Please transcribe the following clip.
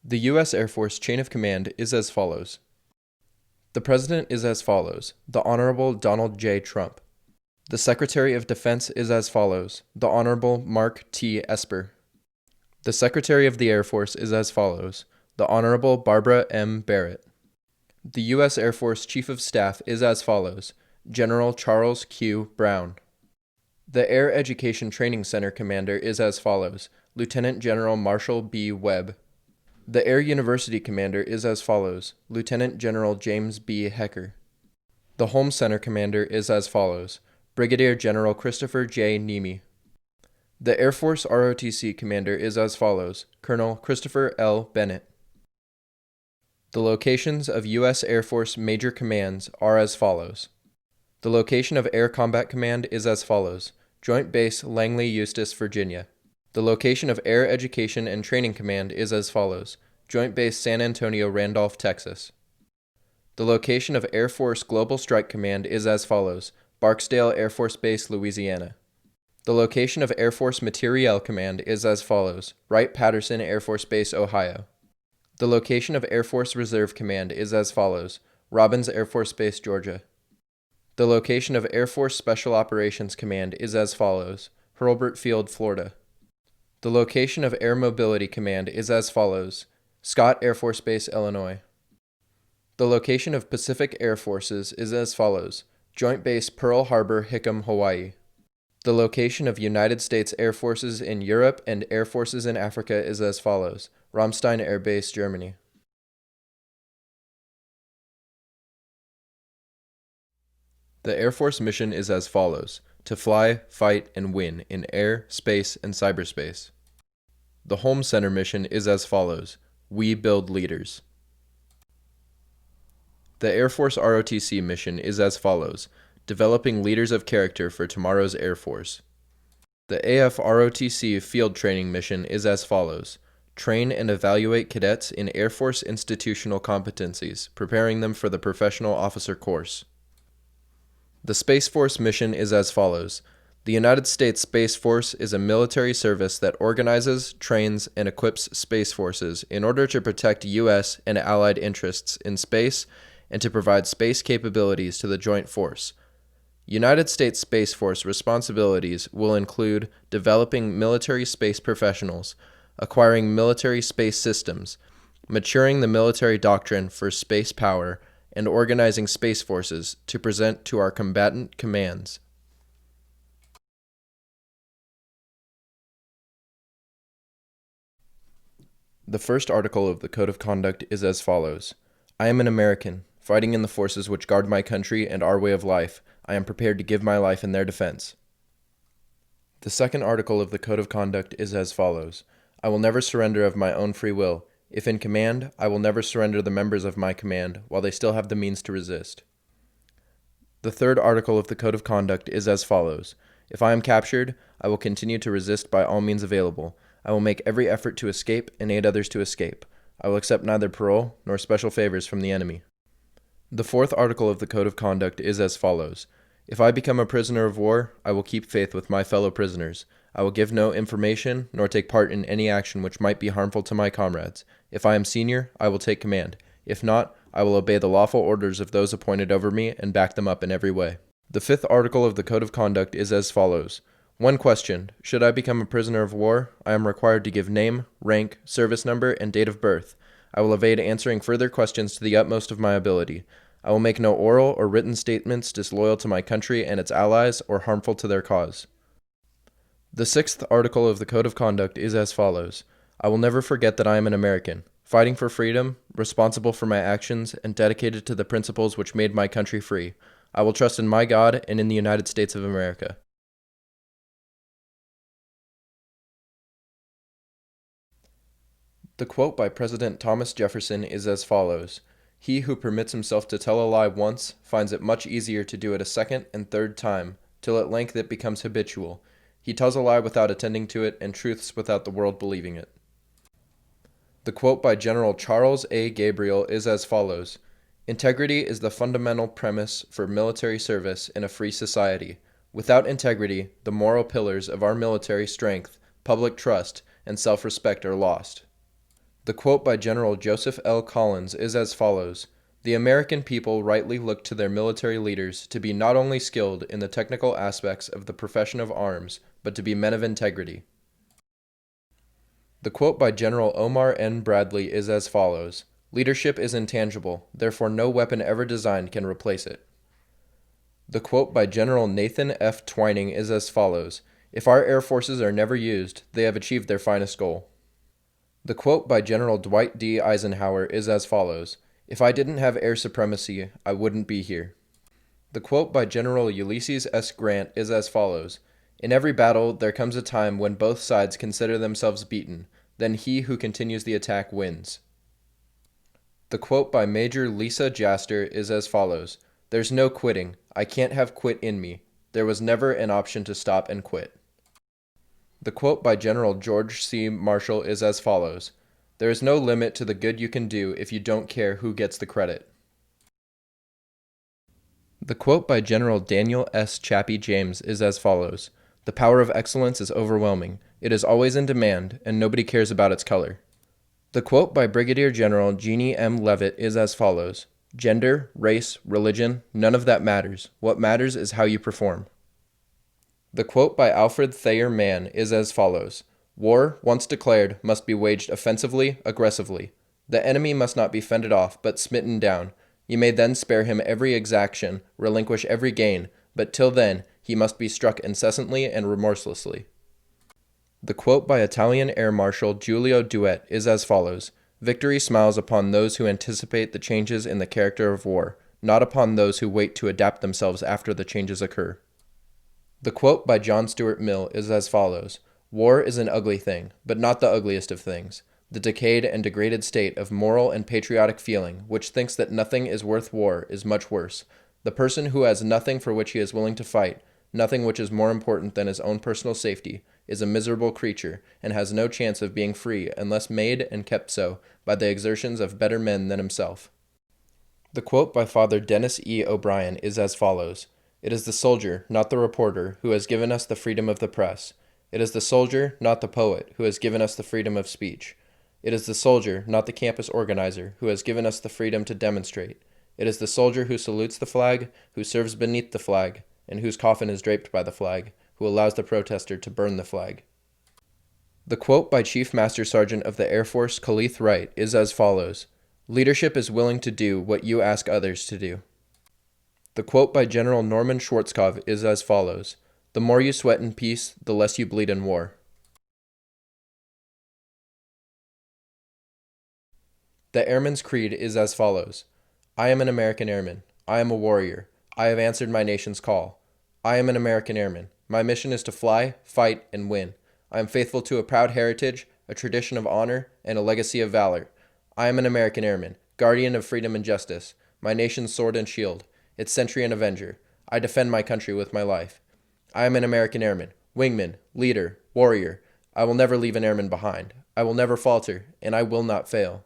The U.S. Air Force chain of command is as follows. The President is as follows. The Honorable Donald J. Trump. The Secretary of Defense is as follows. The Honorable Mark T. Esper. The Secretary of the Air Force is as follows. The Honorable Barbara M. Barrett. The U.S. Air Force Chief of Staff is as follows. General Charles Q. Brown. The Air Education Training Center Commander is as follows. Lieutenant General Marshall B. Webb. The Air University Commander is as follows. Lieutenant General James B. Hecker. The Home Center Commander is as follows. Brigadier General Christopher J. Niemi. The Air Force ROTC Commander is as follows. Colonel Christopher L. Bennett. The locations of U.S. Air Force Major Commands are as follows. The location of Air Combat Command is as follows. Joint Base Langley, Eustis, Virginia. The location of Air Education and Training Command is as follows. Joint Base San Antonio, Randolph, Texas. The location of Air Force Global Strike Command is as follows. Barksdale Air Force Base, Louisiana. The location of Air Force Materiel Command is as follows. Wright-Patterson Air Force Base, Ohio. The location of Air Force Reserve Command is as follows. Robbins Air Force Base, Georgia. The location of Air Force Special Operations Command is as follows. Hurlburt Field, Florida. The location of Air Mobility Command is as follows. Scott Air Force Base, Illinois. The location of Pacific Air Forces is as follows. Joint Base Pearl Harbor, Hickam, Hawaii. The location of United States Air Forces in Europe and Air Forces in Africa is as follows. Ramstein Air Base, Germany. The Air Force mission is as follows. To fly, fight, and win in air, space, and cyberspace. The Home Center mission is as follows. We build leaders. The Air Force ROTC mission is as follows. Developing leaders of character for tomorrow's Air Force. The AFROTC field training mission is as follows. Train and evaluate cadets in Air Force institutional competencies, preparing them for the professional officer course. The Space Force mission is as follows. The United States Space Force is a military service that organizes, trains, and equips space forces in order to protect U.S. and allied interests in space and to provide space capabilities to the joint force. United States Space Force responsibilities will include developing military space professionals, acquiring military space systems, maturing the military doctrine for space power, and organizing space forces to present to our combatant commands. The first article of the Code of Conduct is as follows. I am an American, fighting in the forces which guard my country and our way of life. I am prepared to give my life in their defense. The second article of the Code of Conduct is as follows. I will never surrender of my own free will. If in command, I will never surrender the members of my command while they still have the means to resist. The third article of the Code of Conduct is as follows. If I am captured, I will continue to resist by all means available. I will make every effort to escape and aid others to escape. I will accept neither parole nor special favors from the enemy. The fourth article of the Code of Conduct is as follows. If I become a prisoner of war, I will keep faith with my fellow prisoners. I will give no information nor take part in any action which might be harmful to my comrades. If I am senior, I will take command. If not, I will obey the lawful orders of those appointed over me and back them up in every way. The fifth article of the Code of Conduct is as follows. One question. Should I become a prisoner of war, I am required to give name, rank, service number, and date of birth. I will evade answering further questions to the utmost of my ability. I will make no oral or written statements disloyal to my country and its allies or harmful to their cause. The sixth article of the Code of Conduct is as follows. I will never forget that I am an American, fighting for freedom, responsible for my actions, and dedicated to the principles which made my country free. I will trust in my God and in the United States of America. The quote by President Thomas Jefferson is as follows. He who permits himself to tell a lie once finds it much easier to do it a second and third time, till at length it becomes habitual. He tells a lie without attending to it, and truths without the world believing it. The quote by General Charles A. Gabriel is as follows. Integrity is the fundamental premise for military service in a free society. Without integrity, the moral pillars of our military strength, public trust, and self-respect are lost. The quote by General Joseph L. Collins is as follows: "The American people rightly look to their military leaders to be not only skilled in the technical aspects of the profession of arms, but to be men of integrity." The quote by General Omar N. Bradley is as follows: "Leadership is intangible, therefore no weapon ever designed can replace it." The quote by General Nathan F. Twining is as follows: "If our air forces are never used, they have achieved their finest goal." The quote by General Dwight D. Eisenhower is as follows: "If I didn't have air supremacy, I wouldn't be here." The quote by General Ulysses S. Grant is as follows: "In every battle there comes a time when both sides consider themselves beaten, then he who continues the attack wins." The quote by Major Lisa Jaster is as follows: "There's no quitting. I can't have quit in me. There was never an option to stop and quit." The quote by General George C. Marshall is as follows: "There is no limit to the good you can do if you don't care who gets the credit." The quote by General Daniel S. Chappie James is as follows: "The power of excellence is overwhelming. It is always in demand, and nobody cares about its color." The quote by Brigadier General Jeannie M. Leavitt is as follows: "Gender, race, religion, none of that matters. What matters is how you perform." The quote by Alfred Thayer Mann is as follows: "War, once declared, must be waged offensively, aggressively. The enemy must not be fended off, but smitten down. You may then spare him every exaction, relinquish every gain, but till then he must be struck incessantly and remorselessly." The quote by Italian Air Marshal Giulio Duet is as follows: "Victory smiles upon those who anticipate the changes in the character of war, not upon those who wait to adapt themselves after the changes occur." The quote by John Stuart Mill is as follows: "War is an ugly thing, but not the ugliest of things. The decayed and degraded state of moral and patriotic feeling, which thinks that nothing is worth war, is much worse. The person who has nothing for which he is willing to fight, nothing which is more important than his own personal safety, is a miserable creature, and has no chance of being free unless made and kept so by the exertions of better men than himself." The quote by Father Dennis E. O'Brien is as follows: "It is the soldier, not the reporter, who has given us the freedom of the press. It is the soldier, not the poet, who has given us the freedom of speech. It is the soldier, not the campus organizer, who has given us the freedom to demonstrate. It is the soldier who salutes the flag, who serves beneath the flag, and whose coffin is draped by the flag, who allows the protester to burn the flag." The quote by Chief Master Sergeant of the Air Force Khalith Wright is as follows: "Leadership is willing to do what you ask others to do." The quote by General Norman Schwarzkopf is as follows: "The more you sweat in peace, the less you bleed in war." The Airman's Creed is as follows: "I am an American Airman. I am a warrior. I have answered my nation's call. I am an American Airman. My mission is to fly, fight, and win. I am faithful to a proud heritage, a tradition of honor, and a legacy of valor. I am an American Airman, guardian of freedom and justice, my nation's sword and shield, its sentry and avenger. I defend my country with my life. I am an American Airman, wingman, leader, warrior. I will never leave an airman behind. I will never falter, and I will not fail."